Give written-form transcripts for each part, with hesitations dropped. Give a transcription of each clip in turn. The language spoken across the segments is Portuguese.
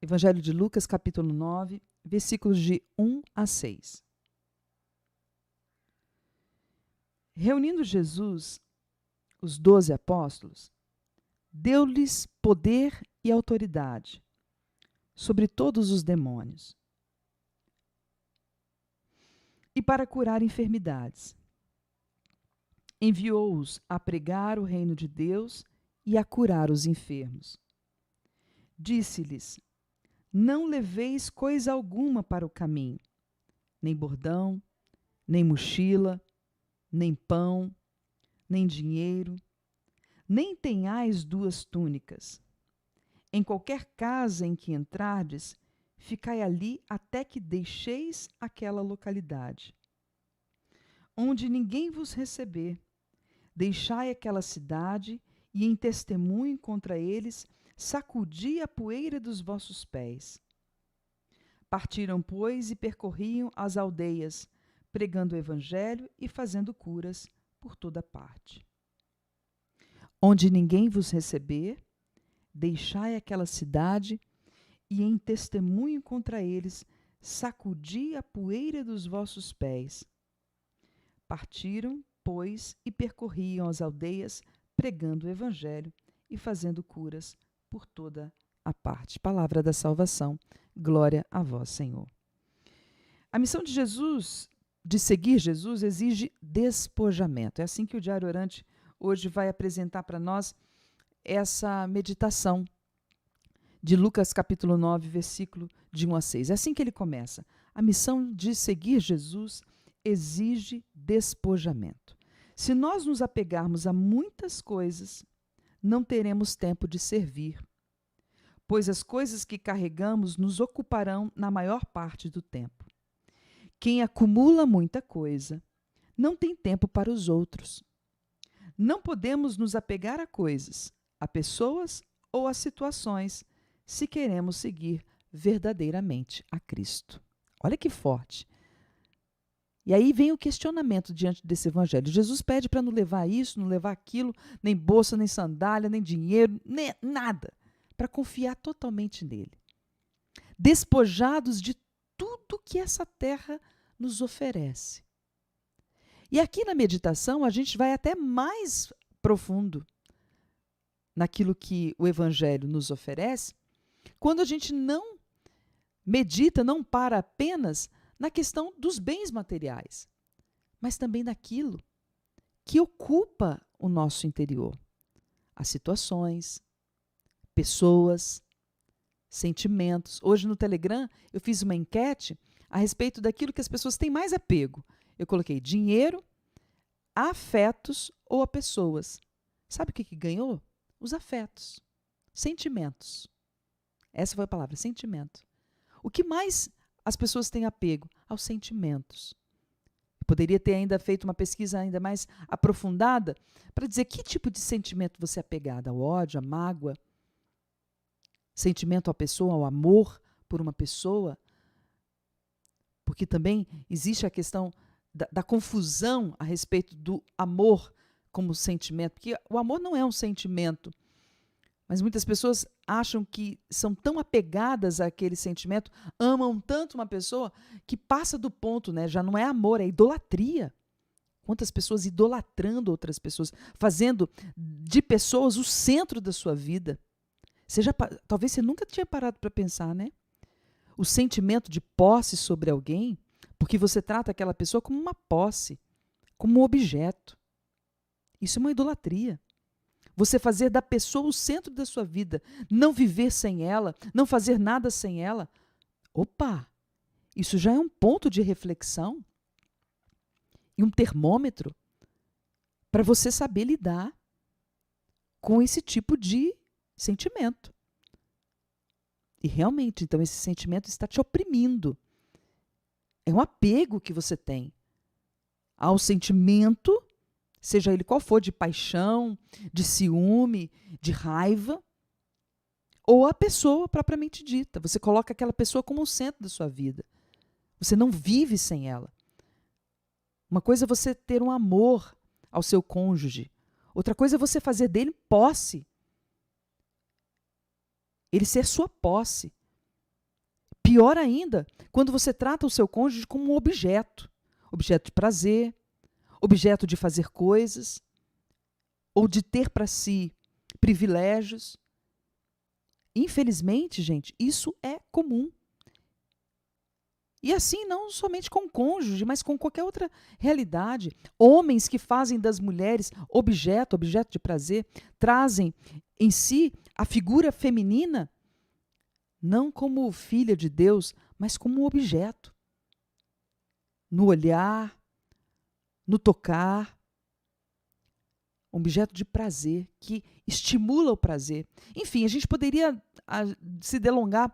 Evangelho de Lucas, capítulo 9, versículos de 1 a 6. Reunindo Jesus os 12 apóstolos, deu-lhes poder e autoridade sobre todos os demônios e para curar enfermidades. Enviou-os a pregar o reino de Deus e a curar os enfermos. Disse-lhes: não leveis coisa alguma para o caminho, nem bordão, nem mochila, nem pão, nem dinheiro, nem tenhais 2 túnicas. Em qualquer casa em que entrardes, ficai ali até que deixeis aquela localidade. Onde ninguém vos receber, deixai aquela cidade e em testemunho contra eles, sacudi a poeira dos vossos pés. Partiram, pois, e percorriam as aldeias, pregando o evangelho e fazendo curas por toda parte. Onde ninguém vos receber, deixai aquela cidade e em testemunho contra eles, sacudi a poeira dos vossos pés. Partiram, pois, e percorriam as aldeias, pregando o evangelho e fazendo curas por toda a parte. Palavra da salvação. Glória a vós, Senhor. A missão de Jesus, de seguir Jesus, exige despojamento. É assim que o Diário Orante hoje vai apresentar para nós essa meditação de Lucas capítulo 9, versículo de 1 a 6. É assim que ele começa. A missão de seguir Jesus exige despojamento. Se nós nos apegarmos a muitas coisas, não teremos tempo de servir, pois as coisas que carregamos nos ocuparão na maior parte do tempo. Quem acumula muita coisa não tem tempo para os outros. Não podemos nos apegar a coisas, a pessoas ou a situações, se queremos seguir verdadeiramente a Cristo. Olha que forte. E aí vem o questionamento diante desse evangelho. Jesus pede para não levar isso, não levar aquilo, nem bolsa, nem sandália, nem dinheiro, nem nada, para confiar totalmente nele. Despojados de tudo que essa terra nos oferece. E aqui na meditação a gente vai até mais profundo naquilo que o evangelho nos oferece, quando a gente não medita, não para apenas na questão dos bens materiais, mas também naquilo que ocupa o nosso interior. As situações, pessoas, sentimentos. Hoje no Telegram eu fiz uma enquete a respeito daquilo que as pessoas têm mais apego. Eu coloquei dinheiro, afetos ou a pessoas. Sabe o que ganhou? Os afetos, sentimentos. Essa foi a palavra, sentimento. O que mais as pessoas têm apego? Aos sentimentos. Eu poderia ter ainda feito uma pesquisa ainda mais aprofundada para dizer que tipo de sentimento você é apegado, ao ódio, à mágoa, sentimento à pessoa, ao amor por uma pessoa, porque também existe a questão da confusão a respeito do amor como sentimento, porque o amor não é um sentimento, mas muitas pessoas acham que são tão apegadas àquele sentimento, amam tanto uma pessoa, que passa do ponto, né? Já não é amor, é idolatria. Quantas pessoas idolatrando outras pessoas, fazendo de pessoas o centro da sua vida. Talvez você nunca tinha parado para pensar, né? O sentimento de posse sobre alguém, porque você trata aquela pessoa como uma posse, como um objeto. Isso é uma idolatria. Você fazer da pessoa o centro da sua vida, não viver sem ela, não fazer nada sem ela. Opa! Isso já é um ponto de reflexão e um termômetro para você saber lidar com esse tipo de sentimento. E realmente, então, esse sentimento está te oprimindo. É um apego que você tem ao sentimento, seja ele qual for, de paixão, de ciúme, de raiva, ou a pessoa propriamente dita. Você coloca aquela pessoa como o centro da sua vida. Você não vive sem ela. Uma coisa é você ter um amor ao seu cônjuge. Outra coisa é você fazer dele posse. Ele ser sua posse. Pior ainda, quando você trata o seu cônjuge como um objeto. Objeto de prazer, objeto de fazer coisas, ou de ter para si privilégios. Infelizmente, gente, isso é comum. E assim, não somente com o cônjuge, mas com qualquer outra realidade. Homens que fazem das mulheres objeto de prazer, trazem em si a figura feminina, não como filha de Deus, mas como um objeto. No olhar, no tocar, um objeto de prazer, que estimula o prazer. Enfim, a gente poderia se delongar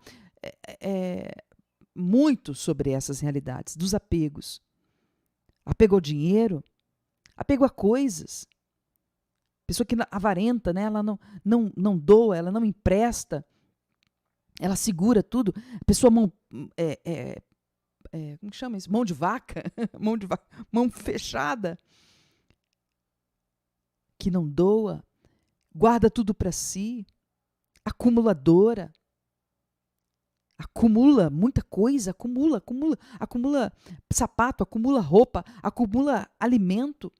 muito sobre essas realidades, dos apegos. Apego ao dinheiro, apego a coisas. Pessoa que avarenta, né? Ela não doa, ela não empresta, ela segura tudo. A pessoa como que chama isso? Mão de vaca? Mão fechada. Que não doa, guarda tudo para si, acumuladora, acumula muita coisa, acumula sapato, acumula roupa, acumula alimento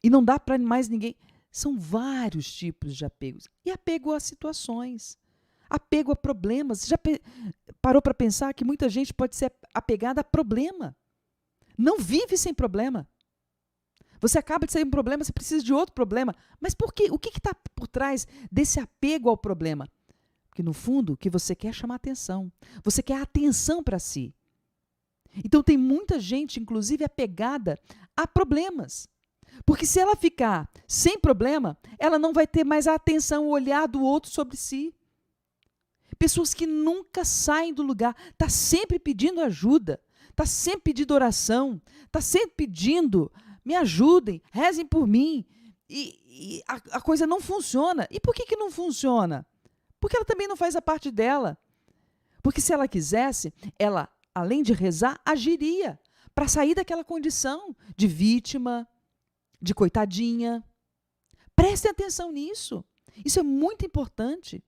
e não dá para mais ninguém. São vários tipos de apegos. E apego a situações, apego a problemas. Você já parou para pensar que muita gente pode ser apegada a problema? Não vive sem problema. Você acaba de sair de um problema, você precisa de outro problema. Mas por quê? O que está por trás desse apego ao problema? Porque, no fundo, o que você quer é chamar atenção. Você quer atenção para si. Então, tem muita gente, inclusive, apegada a problemas. Porque se ela ficar sem problema, ela não vai ter mais a atenção, o olhar do outro sobre si. Pessoas que nunca saem do lugar, está sempre pedindo ajuda, está sempre pedindo oração, está sempre pedindo... Me ajudem, rezem por mim. E a coisa não funciona. E por que não funciona? Porque ela também não faz a parte dela. Porque se ela quisesse, ela, além de rezar, agiria para sair daquela condição de vítima, de coitadinha. Prestem atenção nisso. Isso é muito importante.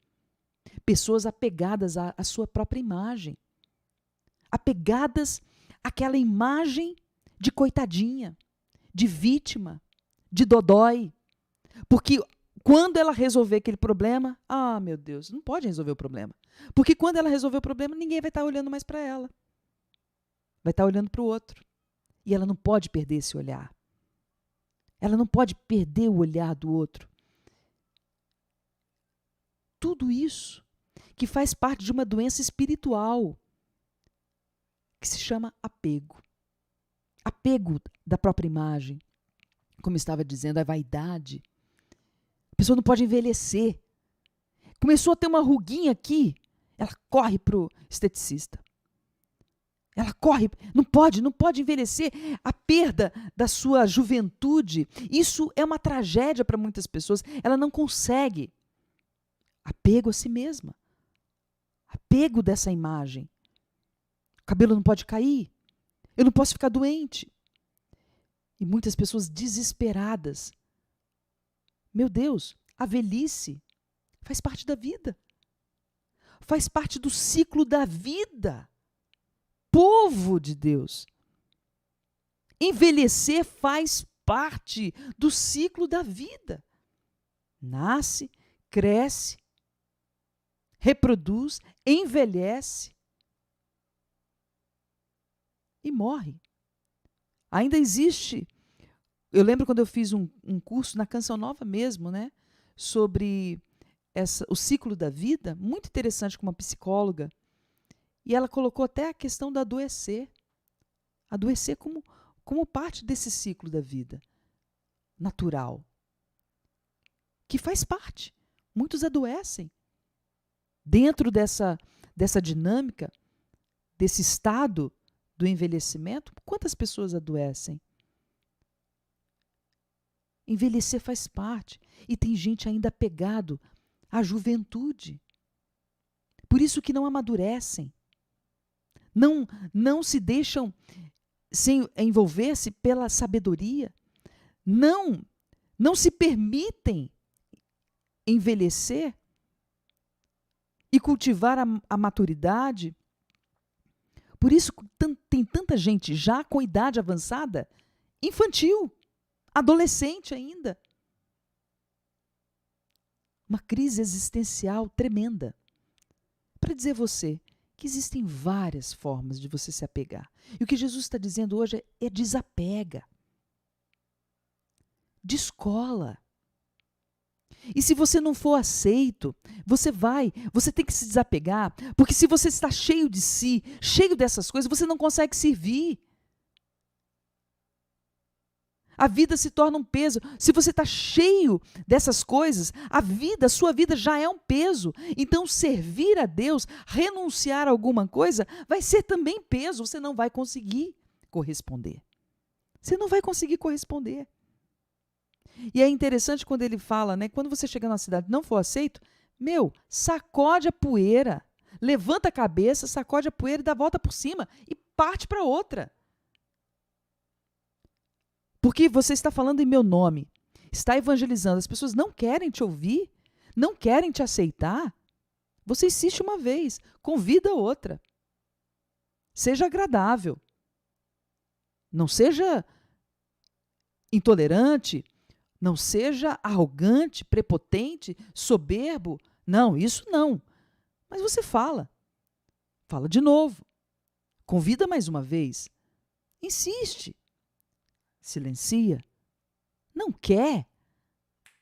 Pessoas apegadas à sua própria imagem. Apegadas àquela imagem de coitadinha, de vítima, de dodói. Porque quando ela resolver aquele problema, meu Deus, não pode resolver o problema. Porque quando ela resolver o problema, ninguém vai estar olhando mais para ela. Vai estar olhando para o outro. E ela não pode perder esse olhar. Ela não pode perder o olhar do outro. Tudo isso que faz parte de uma doença espiritual que se chama apego. Apego da própria imagem, como estava dizendo, a vaidade. A pessoa não pode envelhecer. Começou a ter uma ruguinha aqui, ela corre para o esteticista. Ela corre, não pode envelhecer. A perda da sua juventude, isso é uma tragédia para muitas pessoas. Ela não consegue. Apego a si mesma. Apego dessa imagem. O cabelo não pode cair. Eu não posso ficar doente. E muitas pessoas desesperadas. Meu Deus, a velhice faz parte da vida. Faz parte do ciclo da vida. Povo de Deus. Envelhecer faz parte do ciclo da vida. Nasce, cresce, reproduz, envelhece e morre. Ainda existe. Eu lembro quando eu fiz um curso na Canção Nova mesmo, né, sobre o ciclo da vida, muito interessante com uma psicóloga, e ela colocou até a questão do adoecer. Adoecer como parte desse ciclo da vida natural, que faz parte. Muitos adoecem. Dentro dessa dinâmica, desse estado do envelhecimento, quantas pessoas adoecem? Envelhecer faz parte. E tem gente ainda apegado à juventude. Por isso que não amadurecem. Não se deixam sem envolver-se pela sabedoria. Não se permitem envelhecer e cultivar a maturidade. Por isso tem tanta gente já com idade avançada, infantil, adolescente ainda. Uma crise existencial tremenda. Para dizer a você que existem várias formas de você se apegar. E o que Jesus está dizendo hoje é desapega. Descola. E se você não for aceito, você tem que se desapegar, porque se você está cheio de si, cheio dessas coisas, você não consegue servir. A vida se torna um peso. Se você está cheio dessas coisas, a sua vida já é um peso. Então, servir a Deus, renunciar a alguma coisa, vai ser também peso. Você não vai conseguir corresponder. Você não vai conseguir corresponder. E é interessante quando ele fala, né? Quando você chegar na cidade e não for aceito, sacode a poeira, levanta a cabeça, sacode a poeira e dá a volta por cima e parte para outra. Porque você está falando em meu nome, está evangelizando, as pessoas não querem te ouvir, não querem te aceitar. Você insiste uma vez, convida outra. Seja agradável. Não seja intolerante, não seja arrogante, prepotente, soberbo. Não, isso não. Mas você fala de novo, convida mais uma vez, insiste. Silencia, não quer,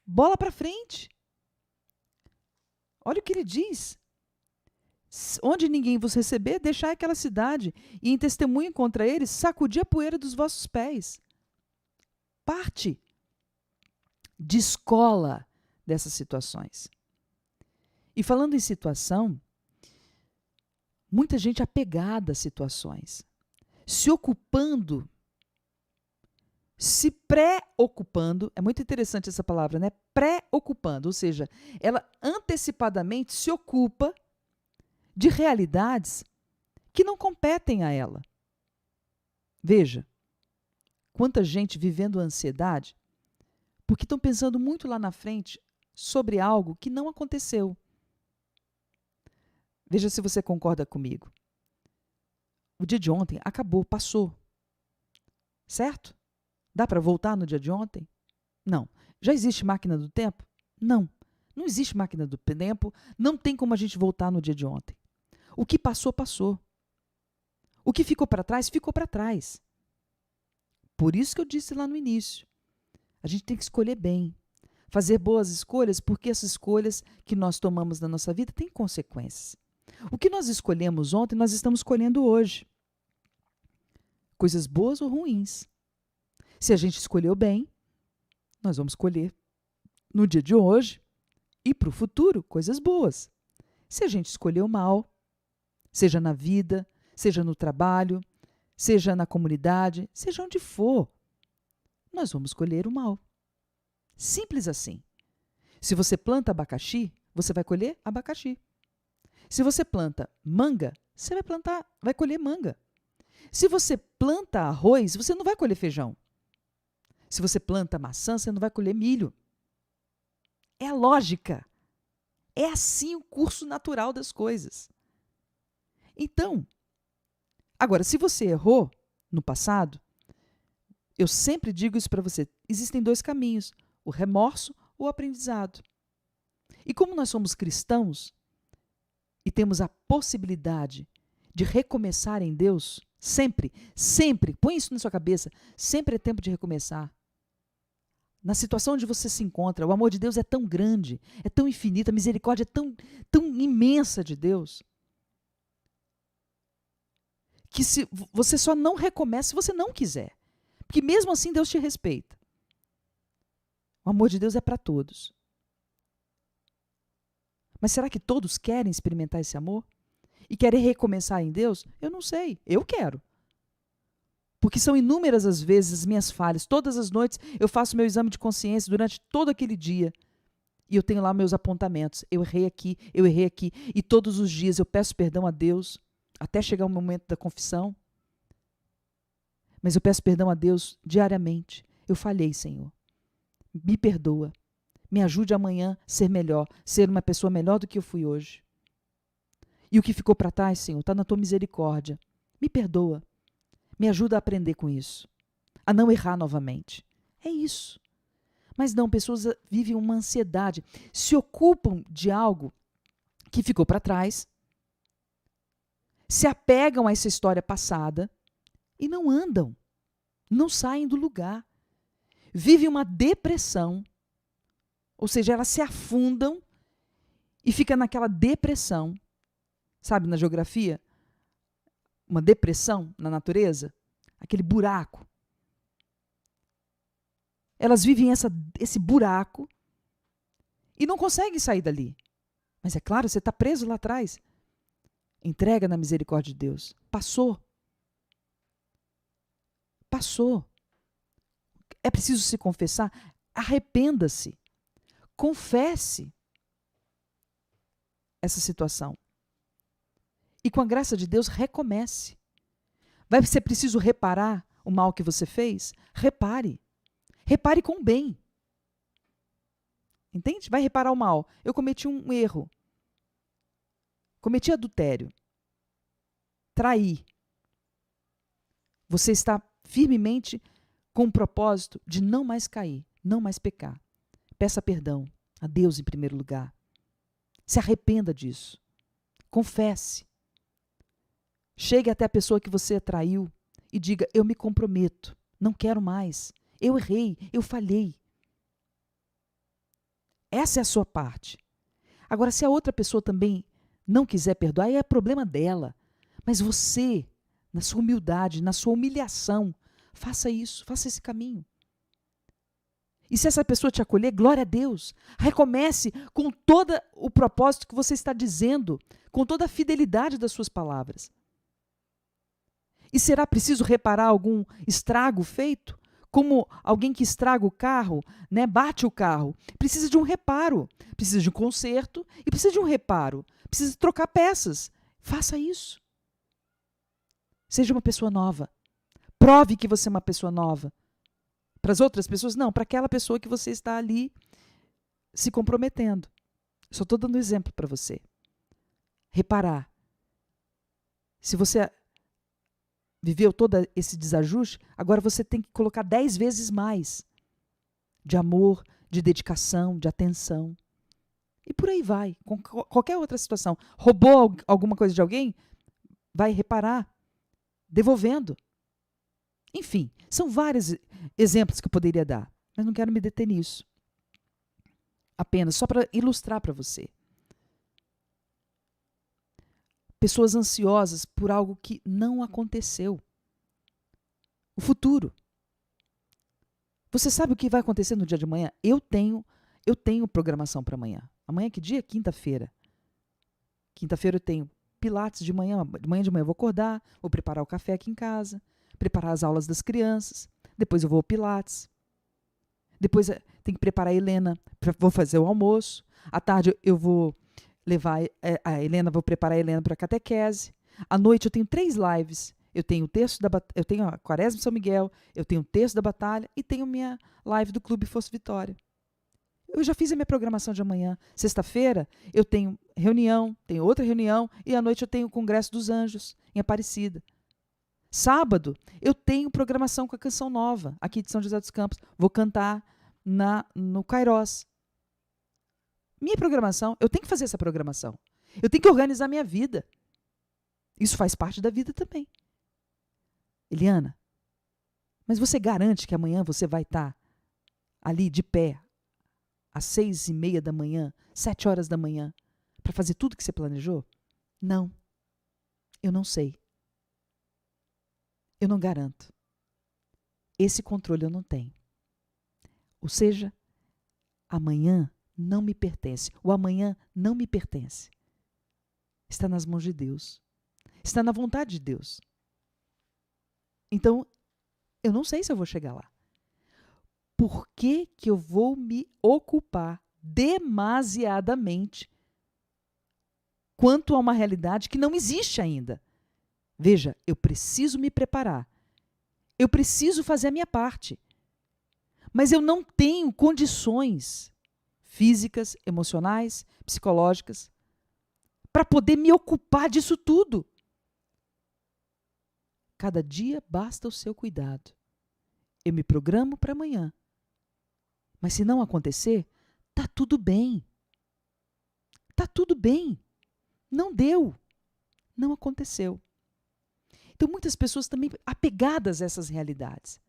bola para frente. Olha o que ele diz. Onde ninguém vos receber, deixai aquela cidade, e em testemunho contra eles, sacudi a poeira dos vossos pés. Parte. Descola dessas situações. E falando em situação, muita gente apegada a situações, se ocupando, se preocupando, é muito interessante essa palavra, né? Preocupando, ou seja, ela antecipadamente se ocupa de realidades que não competem a ela. Veja, quanta gente vivendo a ansiedade, porque estão pensando muito lá na frente sobre algo que não aconteceu. Veja se você concorda comigo. O dia de ontem acabou, passou. Certo? Dá para voltar no dia de ontem? Não. Já existe máquina do tempo? Não. Não existe máquina do tempo, não tem como a gente voltar no dia de ontem. O que passou, passou. O que ficou para trás, ficou para trás. Por isso que eu disse lá no início, a gente tem que escolher bem, fazer boas escolhas, porque essas escolhas que nós tomamos na nossa vida têm consequências. O que nós escolhemos ontem, nós estamos escolhendo hoje. Coisas boas ou ruins. Se a gente escolheu bem, nós vamos escolher no dia de hoje e para o futuro coisas boas. Se a gente escolheu mal, seja na vida, seja no trabalho, seja na comunidade, seja onde for, nós vamos escolher o mal. Simples assim. Se você planta abacaxi, você vai colher abacaxi. Se você planta manga, você vai colher manga. Se você planta arroz, você não vai colher feijão. Se você planta maçã, você não vai colher milho. É a lógica. É assim o curso natural das coisas. Então, agora, se você errou no passado, eu sempre digo isso para você, existem dois caminhos, o remorso ou o aprendizado. E como nós somos cristãos e temos a possibilidade de recomeçar em Deus, sempre, põe isso na sua cabeça, sempre é tempo de recomeçar. Na situação onde você se encontra, o amor de Deus é tão grande, é tão infinito, a misericórdia é tão imensa de Deus, que você só não recomeça se você não quiser. Porque mesmo assim Deus te respeita. O amor de Deus é para todos. Mas será que todos querem experimentar esse amor? E querem recomeçar em Deus? Eu não sei, eu quero. Porque são inúmeras as vezes as minhas falhas. Todas as noites eu faço meu exame de consciência durante todo aquele dia. E eu tenho lá meus apontamentos. Eu errei aqui. E todos os dias eu peço perdão a Deus, até chegar o momento da confissão. Mas eu peço perdão a Deus diariamente. Eu falhei, Senhor. Me perdoa. Me ajude amanhã a ser melhor, ser uma pessoa melhor do que eu fui hoje. E o que ficou para trás, Senhor, está na tua misericórdia. Me perdoa. Me ajuda a aprender com isso. A não errar novamente. É isso. Mas não, pessoas vivem uma ansiedade. Se ocupam de algo que ficou para trás. Se apegam a essa história passada. E não andam. Não saem do lugar. Vivem uma depressão. Ou seja, elas se afundam e ficam naquela depressão. Sabe, na geografia? Uma depressão na natureza. Aquele buraco. Elas vivem esse buraco e não conseguem sair dali. Mas é claro, você está preso lá atrás. Entrega na misericórdia de Deus. Passou. Passou. É preciso se confessar. Arrependa-se. Confesse essa situação. E com a graça de Deus, recomece. Vai ser preciso reparar o mal que você fez? Repare. Repare com o bem. Entende? Vai reparar o mal. Eu cometi um erro. Cometi adultério. Traí. Você está firmemente com o propósito de não mais cair, não mais pecar. Peça perdão a Deus em primeiro lugar. Se arrependa disso. Confesse. Chegue até a pessoa que você traiu e diga, eu me comprometo, não quero mais. Eu errei, eu falhei. Essa é a sua parte. Agora, se a outra pessoa também não quiser perdoar, aí é problema dela. Mas você, na sua humildade, na sua humilhação, faça isso, faça esse caminho. E se essa pessoa te acolher, glória a Deus. Recomece com todo o propósito que você está dizendo, com toda a fidelidade das suas palavras. E será preciso reparar algum estrago feito? Como alguém que estraga o carro, né, bate o carro, precisa de um reparo, precisa de um conserto e precisa de um reparo, precisa trocar peças. Faça isso. Seja uma pessoa nova. Prove que você é uma pessoa nova. Para as outras pessoas, não, para aquela pessoa que você está ali se comprometendo. Só estou dando exemplo para você. Reparar. Se você viveu todo esse desajuste, agora você tem que colocar 10 vezes mais de amor, de dedicação, de atenção. E por aí vai, com qualquer outra situação. Roubou alguma coisa de alguém? Vai reparar, devolvendo. Enfim, são vários exemplos que eu poderia dar, mas não quero me deter nisso. Apenas, só para ilustrar para você. Pessoas ansiosas por algo que não aconteceu. O futuro. Você sabe o que vai acontecer no dia de amanhã? Eu tenho programação para amanhã. Amanhã que dia? Quinta-feira. Quinta-feira eu tenho pilates de manhã. De manhã eu vou acordar, vou preparar o café aqui em casa, preparar as aulas das crianças. Depois eu vou ao pilates. Depois tem que preparar a Helena, vou fazer o almoço. À tarde eu vou levar a Helena, vou preparar a Helena para a catequese. À noite eu tenho 3 lives. Eu tenho a Quaresma de São Miguel, eu tenho o Terço da Batalha e tenho minha live do Clube Força Vitória. Eu já fiz a minha programação de amanhã. Sexta-feira eu tenho reunião, tenho outra reunião e à noite eu tenho o Congresso dos Anjos em Aparecida. Sábado eu tenho programação com a Canção Nova, aqui de São José dos Campos. Vou cantar no Kairos. Minha programação, eu tenho que fazer essa programação. Eu tenho que organizar minha vida. Isso faz parte da vida também. Eliana, mas você garante que amanhã você vai estar ali de pé, às 6:30 da manhã, 7 horas da manhã, para fazer tudo que você planejou? Não. Eu não sei. Eu não garanto. Esse controle eu não tenho. Ou seja, amanhã não me pertence. O amanhã não me pertence. Está nas mãos de Deus. Está na vontade de Deus. Então, eu não sei se eu vou chegar lá. Por que que eu vou me ocupar demasiadamente quanto a uma realidade que não existe ainda? Veja, eu preciso me preparar. Eu preciso fazer a minha parte. Mas eu não tenho condições físicas, emocionais, psicológicas para poder me ocupar disso tudo. Cada dia basta o seu cuidado. Eu me programo para amanhã. Mas se não acontecer, tá tudo bem. Tá tudo bem. Não deu. Não aconteceu. Então, muitas pessoas também apegadas a essas realidades.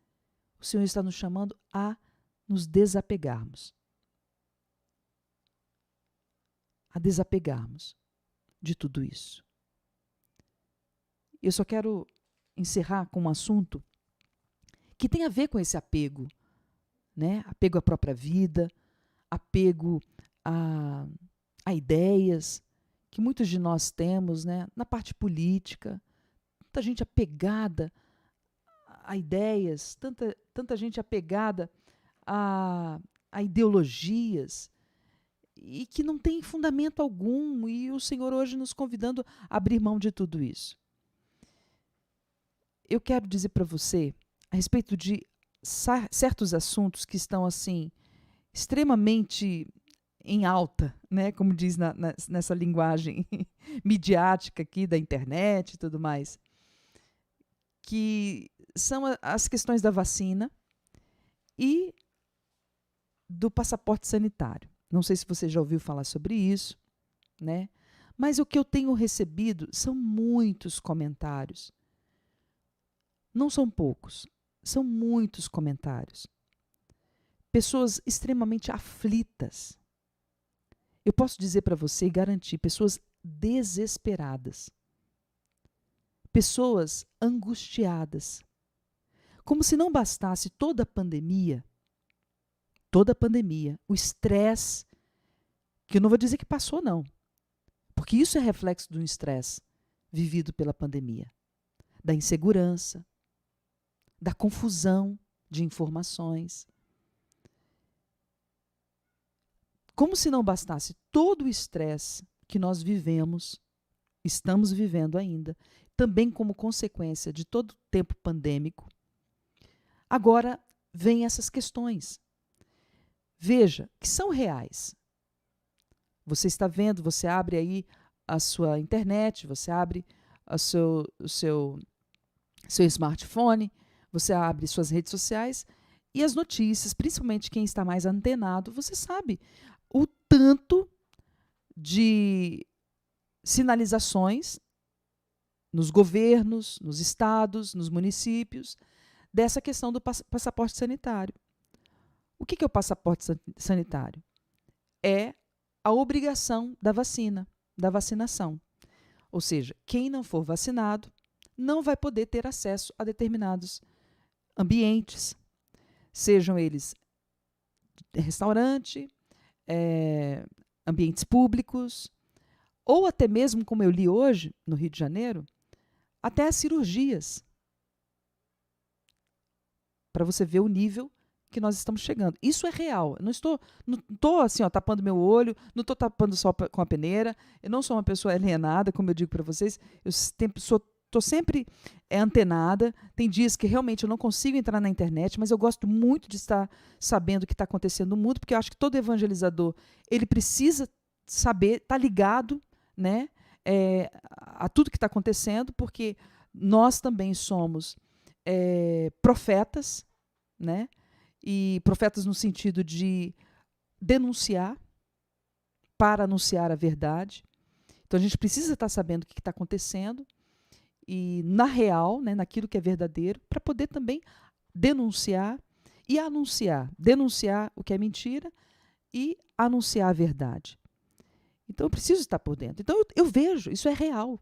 O Senhor está nos chamando a nos desapegarmos. A desapegarmos de tudo isso. Eu só quero encerrar com um assunto que tem a ver com esse apego, né? Apego à própria vida, apego a ideias que muitos de nós temos, né? Na parte política, tanta gente apegada a ideias, tanta gente apegada a ideologias e que não tem fundamento algum, e o Senhor hoje nos convidando a abrir mão de tudo isso. Eu quero dizer para você a respeito de certos assuntos que estão assim extremamente em alta, né, como diz nessa linguagem midiática aqui da internet e tudo mais, que são as questões da vacina e do passaporte sanitário. Não sei se você já ouviu falar sobre isso, né? Mas o que eu tenho recebido são muitos comentários. Não são poucos, são muitos comentários. Pessoas extremamente aflitas. Eu posso dizer para você e garantir, pessoas desesperadas. Pessoas angustiadas. Como se não bastasse toda a pandemia, o estresse, que eu não vou dizer que passou não, porque isso é reflexo do estresse vivido pela pandemia, da insegurança, da confusão de informações. Como se não bastasse todo o estresse que nós vivemos, estamos vivendo ainda, também como consequência de todo o tempo pandêmico, agora vem essas questões. Veja, que são reais. Você está vendo, você abre aí a sua internet, você abre o seu smartphone, você abre suas redes sociais e as notícias, principalmente quem está mais antenado, você sabe o tanto de sinalizações nos governos, nos estados, nos municípios, dessa questão do passaporte sanitário. O que é o passaporte sanitário? É a obrigação da vacina, da vacinação. Ou seja, quem não for vacinado não vai poder ter acesso a determinados ambientes, sejam eles restaurante, ambientes públicos, ou até mesmo, como eu li hoje, no Rio de Janeiro, até as cirurgias. Para você ver o nível que nós estamos chegando. Isso é real. Eu não estou assim, ó, tapando meu olho, não estou tapando só com a peneira, eu não sou uma pessoa alienada, como eu digo para vocês, eu estou sempre antenada. Tem dias que realmente eu não consigo entrar na internet, mas eu gosto muito de estar sabendo o que está acontecendo no mundo, porque eu acho que todo evangelizador ele precisa saber, estar ligado, né, a tudo que está acontecendo, porque nós também somos profetas, né, e profetas no sentido de denunciar para anunciar a verdade. Então a gente precisa estar sabendo o que está acontecendo e na real, né, naquilo que é verdadeiro, para poder também denunciar e anunciar. Denunciar o que é mentira e anunciar a verdade. Então eu preciso estar por dentro. Então eu vejo, isso é real,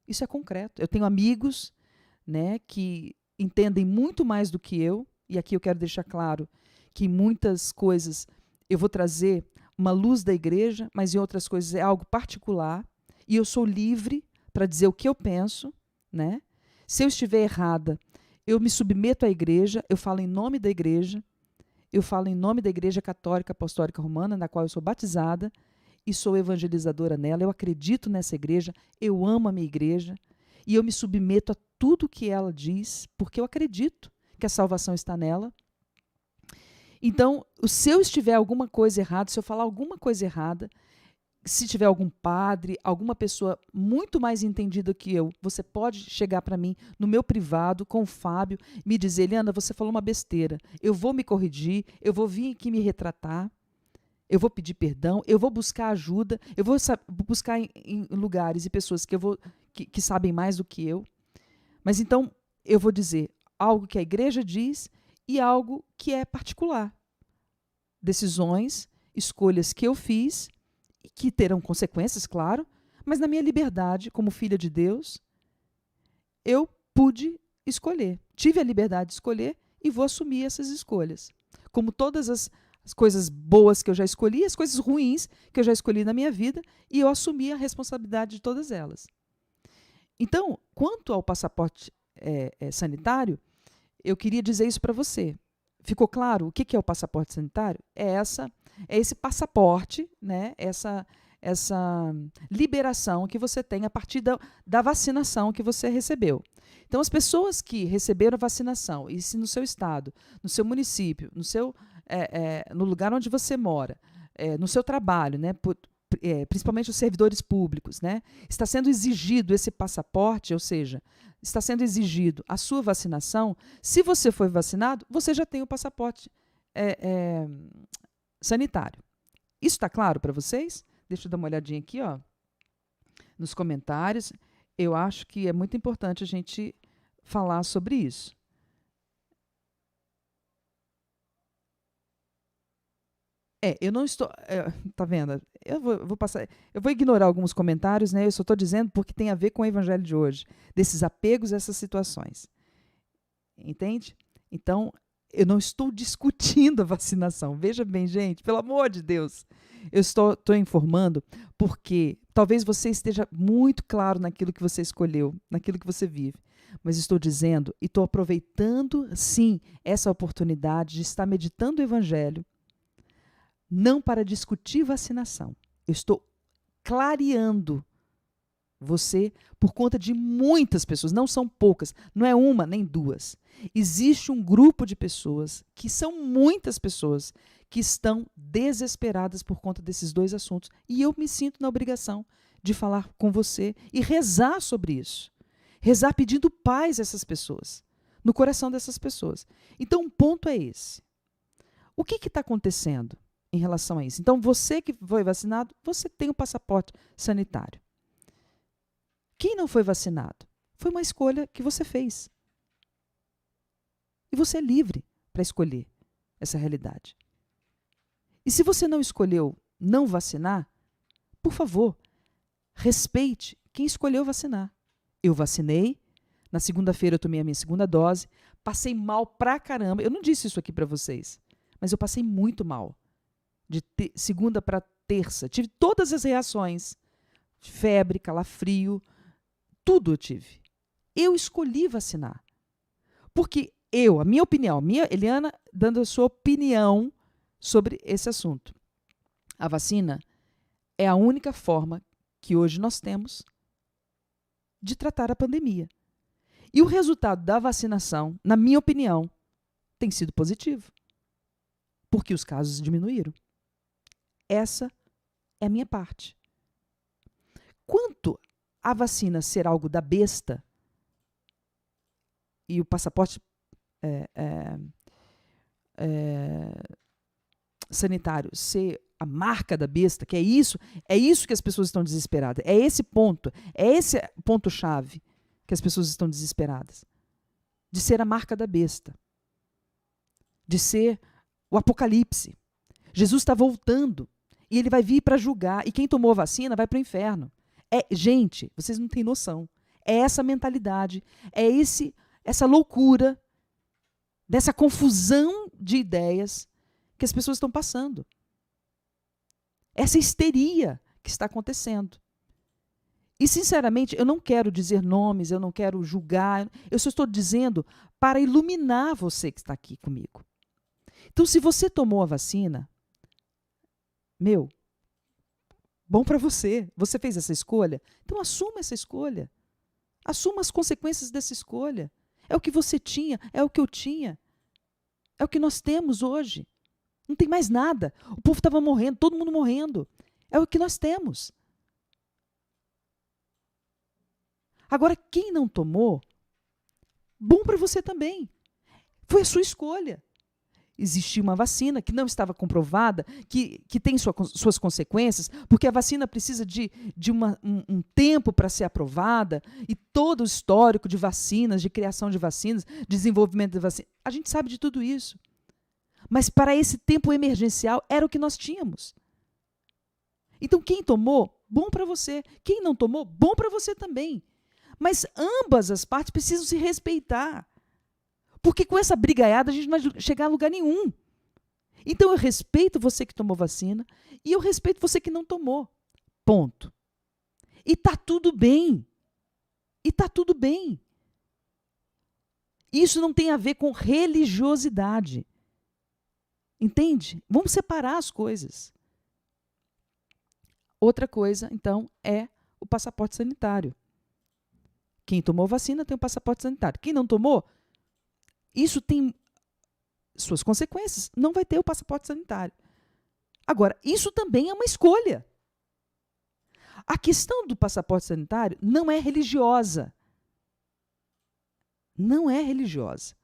isso é concreto. Eu tenho amigos, né, que entendem muito mais do que eu, e aqui eu quero deixar claro que muitas coisas eu vou trazer uma luz da igreja, mas em outras coisas é algo particular, e eu sou livre para dizer o que eu penso, né? Se eu estiver errada, eu me submeto à igreja, eu falo em nome da igreja, eu falo em nome da Igreja Católica Apostólica Romana, na qual eu sou batizada, e sou evangelizadora nela, eu acredito nessa igreja, eu amo a minha igreja, e eu me submeto a tudo que ela diz, porque eu acredito que a salvação está nela. Então, se eu estiver alguma coisa errada, se eu falar alguma coisa errada, se tiver algum padre, alguma pessoa muito mais entendida que eu, você pode chegar para mim no meu privado com o Fábio, me dizer: Eliana, você falou uma besteira, eu vou me corrigir, eu vou vir aqui me retratar, eu vou pedir perdão, eu vou buscar ajuda, eu vou buscar em lugares e pessoas que sabem mais do que eu. Mas então eu vou dizer algo que a igreja diz e algo que é particular. Decisões, escolhas que eu fiz, que terão consequências, claro, mas na minha liberdade, como filha de Deus, eu pude escolher. Tive a liberdade de escolher e vou assumir essas escolhas. Como todas as coisas boas que eu já escolhi, as coisas ruins que eu já escolhi na minha vida, e eu assumi a responsabilidade de todas elas. Então, quanto ao passaporte sanitário, eu queria dizer isso para você. Ficou claro o que é o passaporte sanitário? É esse passaporte, né? Essa liberação que você tem a partir da vacinação que você recebeu. Então, as pessoas que receberam a vacinação, e se no seu estado, no seu município, no lugar onde você mora, no seu trabalho, né, principalmente os servidores públicos, né, está sendo exigido esse passaporte, ou seja, está sendo exigido a sua vacinação. Se você foi vacinado, você já tem o passaporte sanitário. Isso está claro para vocês? Deixa eu dar uma olhadinha aqui, ó, nos comentários. Eu acho que é muito importante a gente falar sobre isso. Eu não estou... tá vendo? Eu vou passar... Eu vou ignorar alguns comentários, né? Eu só estou dizendo porque tem a ver com o evangelho de hoje, desses apegos a essas situações. Entende? Então, eu não estou discutindo a vacinação. Veja bem, gente, pelo amor de Deus. Eu estou informando porque talvez você esteja muito claro naquilo que você escolheu, naquilo que você vive. Mas estou dizendo e estou aproveitando, sim, essa oportunidade de estar meditando o evangelho, não para discutir vacinação. Eu estou clareando você por conta de muitas pessoas, não são poucas, não é uma nem duas. Existe um grupo de pessoas, que são muitas pessoas, que estão desesperadas por conta desses dois assuntos. E eu me sinto na obrigação de falar com você e rezar sobre isso. Rezar pedindo paz a essas pessoas, no coração dessas pessoas. Então, um ponto é esse. O que está acontecendo em relação a isso? Então, você que foi vacinado, você tem o passaporte sanitário. Quem não foi vacinado? Foi uma escolha que você fez. E você é livre para escolher essa realidade. E se você não escolheu não vacinar, por favor, respeite quem escolheu vacinar. Eu vacinei, na segunda-feira eu tomei a minha segunda dose, passei mal pra caramba. Eu não disse isso aqui para vocês, mas eu passei muito mal. De segunda para terça, tive todas as reações. Febre, calafrio, tudo eu tive. Eu escolhi vacinar. Porque a minha opinião, Eliana dando a sua opinião sobre esse assunto. A vacina é a única forma que hoje nós temos de tratar a pandemia. E o resultado da vacinação, na minha opinião, tem sido positivo. Porque os casos diminuíram. Essa é a minha parte. Quanto a vacina ser algo da besta e o passaporte sanitário ser a marca da besta, que é isso que as pessoas estão desesperadas. É esse ponto-chave que as pessoas estão desesperadas. De ser a marca da besta. De ser o apocalipse. Jesus está voltando e ele vai vir para julgar, e quem tomou a vacina vai para o inferno. Gente, vocês não têm noção. É essa mentalidade, essa loucura, dessa confusão de ideias que as pessoas estão passando. Essa histeria que está acontecendo. E, sinceramente, eu não quero dizer nomes, eu não quero julgar, eu só estou dizendo para iluminar você que está aqui comigo. Então, se você tomou a vacina, bom para você. Você fez essa escolha? Então assuma essa escolha. Assuma as consequências dessa escolha. É o que você tinha, é o que eu tinha. É o que nós temos hoje. Não tem mais nada. O povo estava morrendo, todo mundo morrendo. É o que nós temos. Agora, quem não tomou, bom para você também. Foi a sua escolha. Existia uma vacina que não estava comprovada, que tem suas consequências, porque a vacina precisa de um tempo para ser aprovada, e todo o histórico de vacinas, de criação de vacinas, desenvolvimento de vacinas, a gente sabe de tudo isso. Mas para esse tempo emergencial era o que nós tínhamos. Então, quem tomou, bom para você. Quem não tomou, bom para você também. Mas ambas as partes precisam se respeitar. Porque com essa brigaiada a gente não vai chegar a lugar nenhum. Então eu respeito você que tomou vacina e eu respeito você que não tomou. Ponto. E tá tudo bem. E tá tudo bem. Isso não tem a ver com religiosidade. Entende? Vamos separar as coisas. Outra coisa, então, é o passaporte sanitário. Quem tomou vacina tem o passaporte sanitário. Quem não tomou, isso tem suas consequências. Não vai ter o passaporte sanitário. Agora, isso também é uma escolha. A questão do passaporte sanitário não é religiosa. Não é religiosa.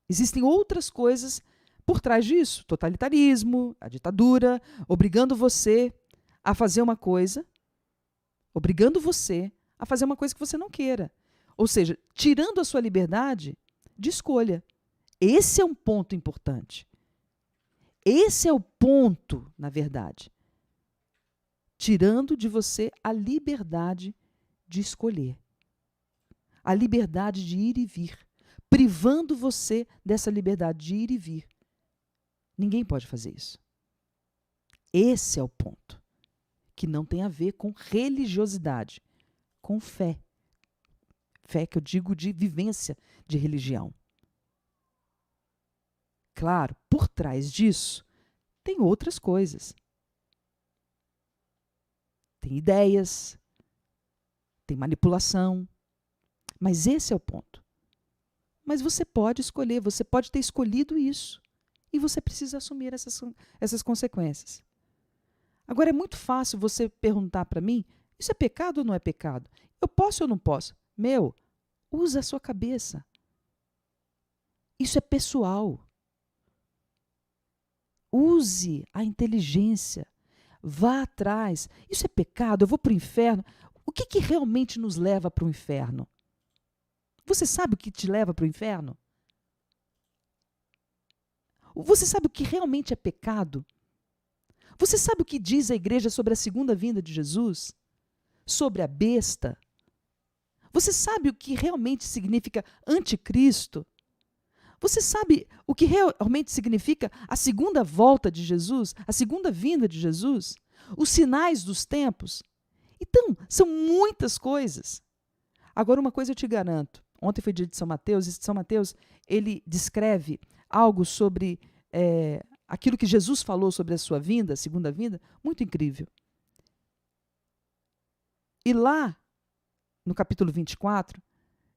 Existem outras coisas por trás disso. Totalitarismo, a ditadura, obrigando você a fazer uma coisa, obrigando você a fazer uma coisa que você não queira. Ou seja, tirando a sua liberdade de escolha. Esse é um ponto importante. Esse é o ponto, na verdade. Tirando de você a liberdade de escolher. A liberdade de ir e vir. Privando você dessa liberdade de ir e vir. Ninguém pode fazer isso. Esse é o ponto. Que não tem a ver com religiosidade, com fé. Fé que eu digo de vivência de religião. Claro, por trás disso, tem outras coisas. Tem ideias, tem manipulação. Mas esse é o ponto. Mas você pode escolher, você pode ter escolhido isso. E você precisa assumir essas consequências. Agora, é muito fácil você perguntar para mim, isso é pecado ou não é pecado? Eu posso ou não posso? Meu, usa a sua cabeça. Isso é pessoal. Use a inteligência. Vá atrás. Isso é pecado? Eu vou para o inferno? O que realmente nos leva para o inferno? Você sabe o que te leva para o inferno? Você sabe o que realmente é pecado? Você sabe o que diz a igreja sobre a segunda vinda de Jesus? Sobre a besta? Você sabe o que realmente significa anticristo? Você sabe o que realmente significa a segunda volta de Jesus? A segunda vinda de Jesus? Os sinais dos tempos? Então, são muitas coisas. Agora, uma coisa eu te garanto. Ontem foi dia de São Mateus, e São Mateus, ele descreve algo sobre aquilo que Jesus falou sobre a sua vinda, a segunda vinda, muito incrível. E lá, no capítulo 24,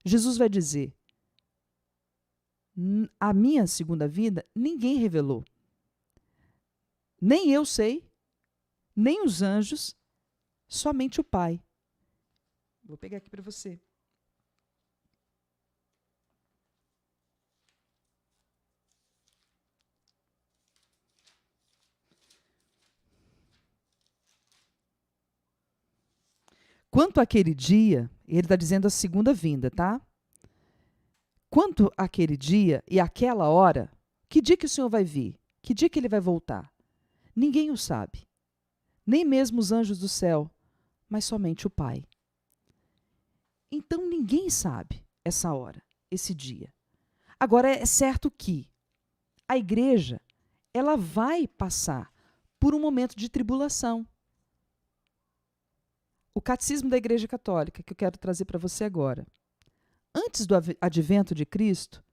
Jesus vai dizer, a minha segunda vinda, ninguém revelou. Nem eu sei, nem os anjos, somente o Pai. Vou pegar aqui para você. Quanto àquele dia, ele está dizendo a segunda vinda, tá? Quanto àquele dia e àquela hora, que dia que o Senhor vai vir? Que dia que ele vai voltar? Ninguém o sabe. Nem mesmo os anjos do céu, mas somente o Pai. Então ninguém sabe essa hora, esse dia. Agora é certo que a igreja, ela vai passar por um momento de tribulação. O catecismo da Igreja Católica, que eu quero trazer para você agora. Antes do advento de Cristo,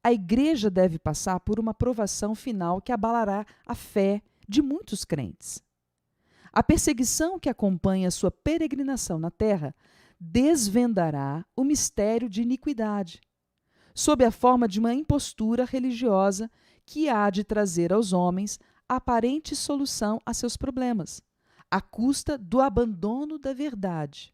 a igreja deve passar por uma provação final que abalará a fé de muitos crentes. A perseguição que acompanha a sua peregrinação na terra desvendará o mistério de iniquidade, sob a forma de uma impostura religiosa que há de trazer aos homens aparente solução a seus problemas, à custa do abandono da verdade.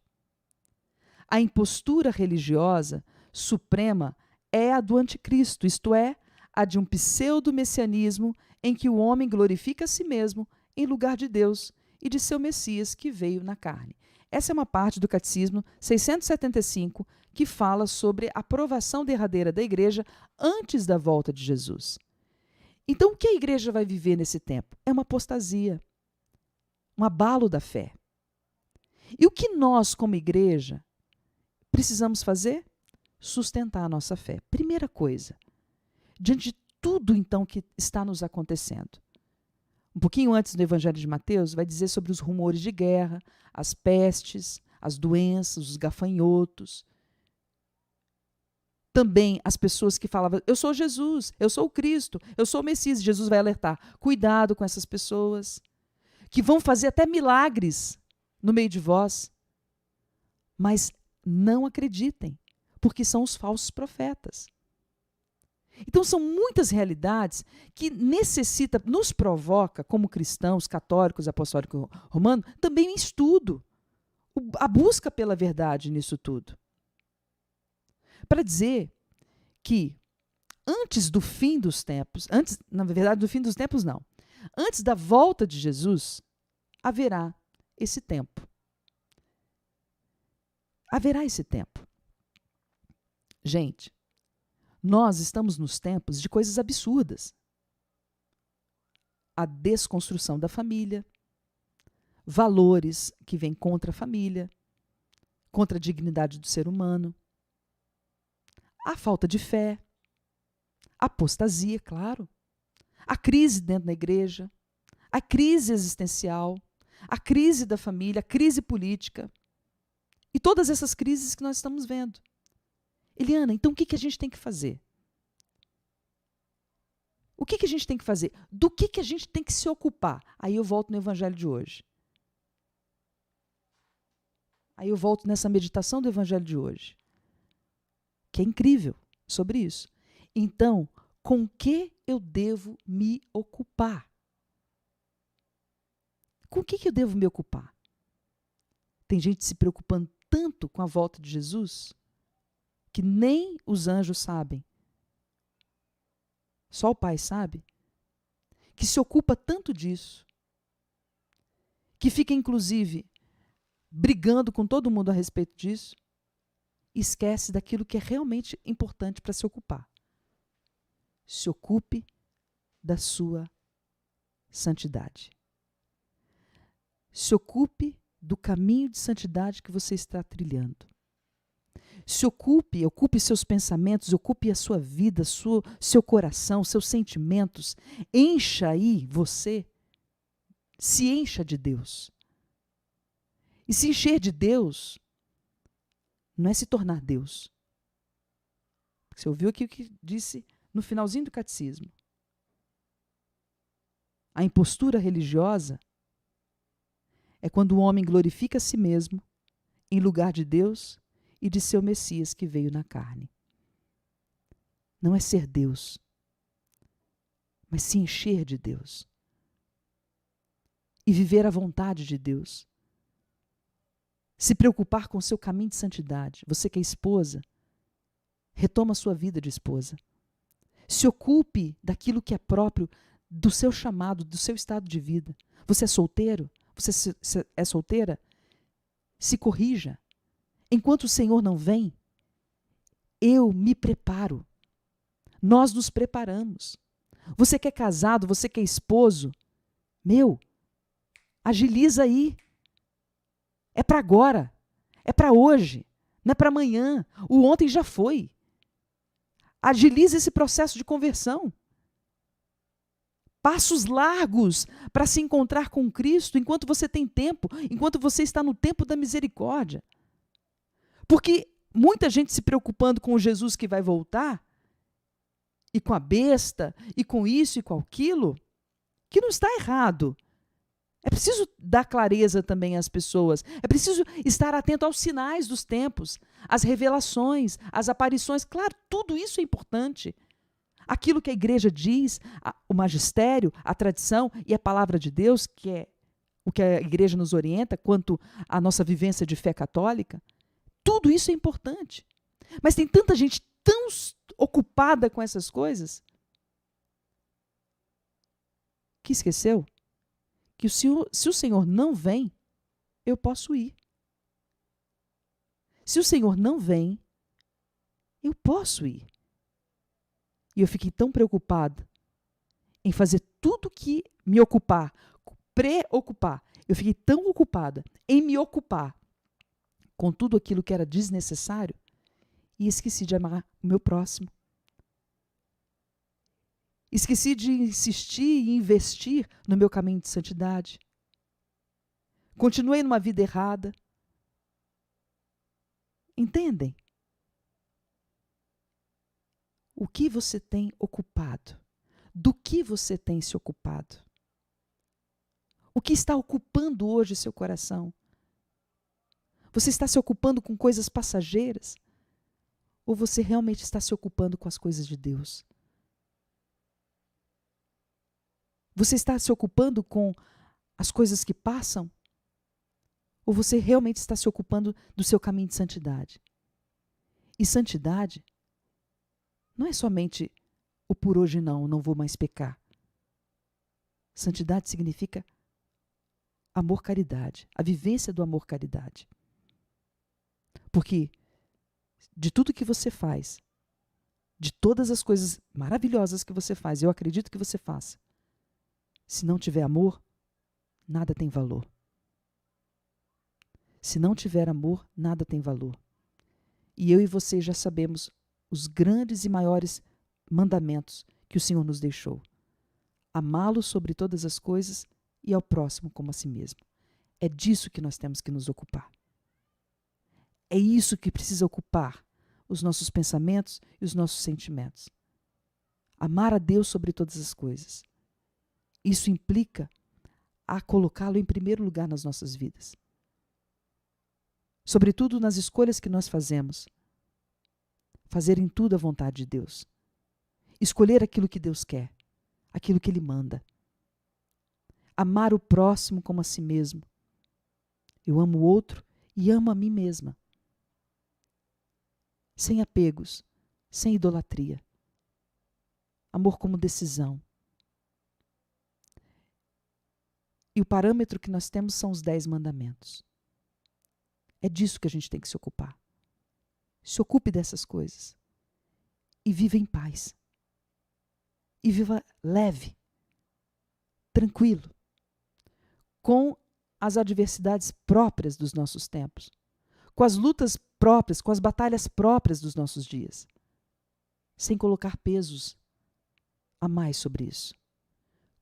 A impostura religiosa suprema é a do anticristo, isto é, a de um pseudo-messianismo em que o homem glorifica a si mesmo em lugar de Deus e de seu Messias que veio na carne. Essa é uma parte do Catecismo 675 que fala sobre a provação derradeira da igreja antes da volta de Jesus. Então, o que a igreja vai viver nesse tempo? É uma apostasia, um abalo da fé. E o que nós, como igreja, precisamos fazer? Sustentar a nossa fé. Primeira coisa, diante de tudo, então, que está nos acontecendo. Um pouquinho antes do Evangelho de Mateus, vai dizer sobre os rumores de guerra, as pestes, as doenças, os gafanhotos. Também as pessoas que falavam, eu sou Jesus, eu sou o Cristo, eu sou o Messias. Jesus vai alertar, cuidado com essas pessoas, que vão fazer até milagres no meio de vós. Mas não acreditem, porque são os falsos profetas. Então são muitas realidades que nos provoca, como cristãos, católicos, apostólicos romanos, também um estudo, a busca pela verdade nisso tudo. Para dizer que antes do fim dos tempos, na verdade do fim dos tempos não, antes da volta de Jesus, haverá esse tempo. Haverá esse tempo. Gente, nós estamos nos tempos de coisas absurdas. A desconstrução da família, valores que vêm contra a família, contra a dignidade do ser humano, a falta de fé, a apostasia, claro, a crise dentro da igreja, a crise existencial, a crise da família, a crise política e todas essas crises que nós estamos vendo. Eliana, então o que a gente tem que fazer? O que a gente tem que fazer? Do que a gente tem que se ocupar? Aí eu volto no Evangelho de hoje. Aí eu volto nessa meditação do Evangelho de hoje, que é incrível sobre isso. Então, com que eu devo me ocupar? Com o que eu devo me ocupar? Tem gente se preocupando tanto com a volta de Jesus que nem os anjos sabem. Só o Pai sabe. Que se ocupa tanto disso. Que fica, inclusive, brigando com todo mundo a respeito disso. E esquece daquilo que é realmente importante para se ocupar. Se ocupe da sua santidade. Se ocupe do caminho de santidade que você está trilhando. Se ocupe seus pensamentos, ocupe a sua vida, seu coração, seus sentimentos. Encha aí você, se encha de Deus. E se encher de Deus não é se tornar Deus. Você ouviu aqui o que disse no finalzinho do catecismo. A impostura religiosa é quando o homem glorifica a si mesmo em lugar de Deus e de seu Messias que veio na carne. Não é ser Deus, mas se encher de Deus. E viver a vontade de Deus. Se preocupar com o seu caminho de santidade. Você que é esposa, retoma a sua vida de esposa. Se ocupe daquilo que é próprio do seu chamado, do seu estado de vida. Você é solteiro? Você é solteira? Se corrija. Enquanto o Senhor não vem, eu me preparo. Nós nos preparamos. Você que é casado, você que é esposo, agiliza aí. É para agora, é para hoje, não é para amanhã. O ontem já foi. Agiliza esse processo de conversão. Passos largos para se encontrar com Cristo enquanto você tem tempo, enquanto você está no tempo da misericórdia. Porque muita gente se preocupando com o Jesus que vai voltar, e com a besta, e com isso e com aquilo, que não está errado. É preciso dar clareza também às pessoas. É preciso estar atento aos sinais dos tempos, às revelações, às aparições. Claro, tudo isso é importante. aquilo que a igreja diz, o magistério, a tradição e a palavra de Deus, que é o que a igreja nos orienta quanto à nossa vivência de fé católica, tudo isso é importante. Mas tem tanta gente tão ocupada com essas coisas que esqueceu que se o Senhor não vem, eu posso ir. Se o Senhor não vem, eu posso ir. E eu fiquei tão preocupada em fazer tudo que me ocupar, preocupar. Eu fiquei tão ocupada em me ocupar com tudo aquilo que era desnecessário e esqueci de amar o meu próximo. Esqueci de insistir e investir no meu caminho de santidade. Continuei numa vida errada. Entendem? O que você tem ocupado? Do que você tem se ocupado? O que está ocupando hoje seu coração? Você está se ocupando com coisas passageiras? Ou você realmente está se ocupando com as coisas de Deus? Você está se ocupando com as coisas que passam? Ou você realmente está se ocupando do seu caminho de santidade? E santidade não é somente o por hoje não vou mais pecar. Santidade significa amor-caridade, a vivência do amor-caridade. Porque de tudo que você faz, de todas as coisas maravilhosas que você faz, eu acredito que você faça, se não tiver amor, nada tem valor. Se não tiver amor, nada tem valor. E eu e você já sabemos os grandes e maiores mandamentos que o Senhor nos deixou. Amá-lo sobre todas as coisas e ao próximo como a si mesmo. É disso que nós temos que nos ocupar. É isso que precisa ocupar os nossos pensamentos e os nossos sentimentos. Amar a Deus sobre todas as coisas. Isso implica a colocá-lo em primeiro lugar nas nossas vidas. Sobretudo nas escolhas que nós fazemos. Fazer em tudo a vontade de Deus. Escolher aquilo que Deus quer, aquilo que Ele manda. Amar o próximo como a si mesmo. Eu amo o outro e amo a mim mesma. Sem apegos, sem idolatria. Amor como decisão. E o parâmetro que nós temos são os 10 mandamentos. É disso que a gente tem que se ocupar. Se ocupe dessas coisas. E viva em paz. E viva leve, tranquilo, com as adversidades próprias dos nossos tempos, com as lutas próprias, com as batalhas próprias dos nossos dias, sem colocar pesos a mais sobre isso.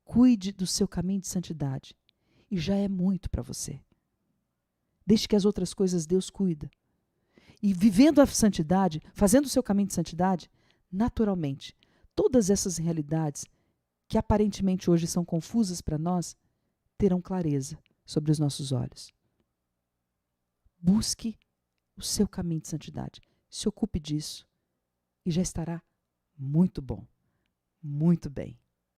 Cuide do seu caminho de santidade e já é muito para você. Deixe que as outras coisas Deus cuida. E vivendo a santidade, fazendo o seu caminho de santidade, naturalmente, todas essas realidades que aparentemente hoje são confusas para nós, terão clareza sobre os nossos olhos. Busque o seu caminho de santidade. Se ocupe disso e já estará muito bom, muito bem.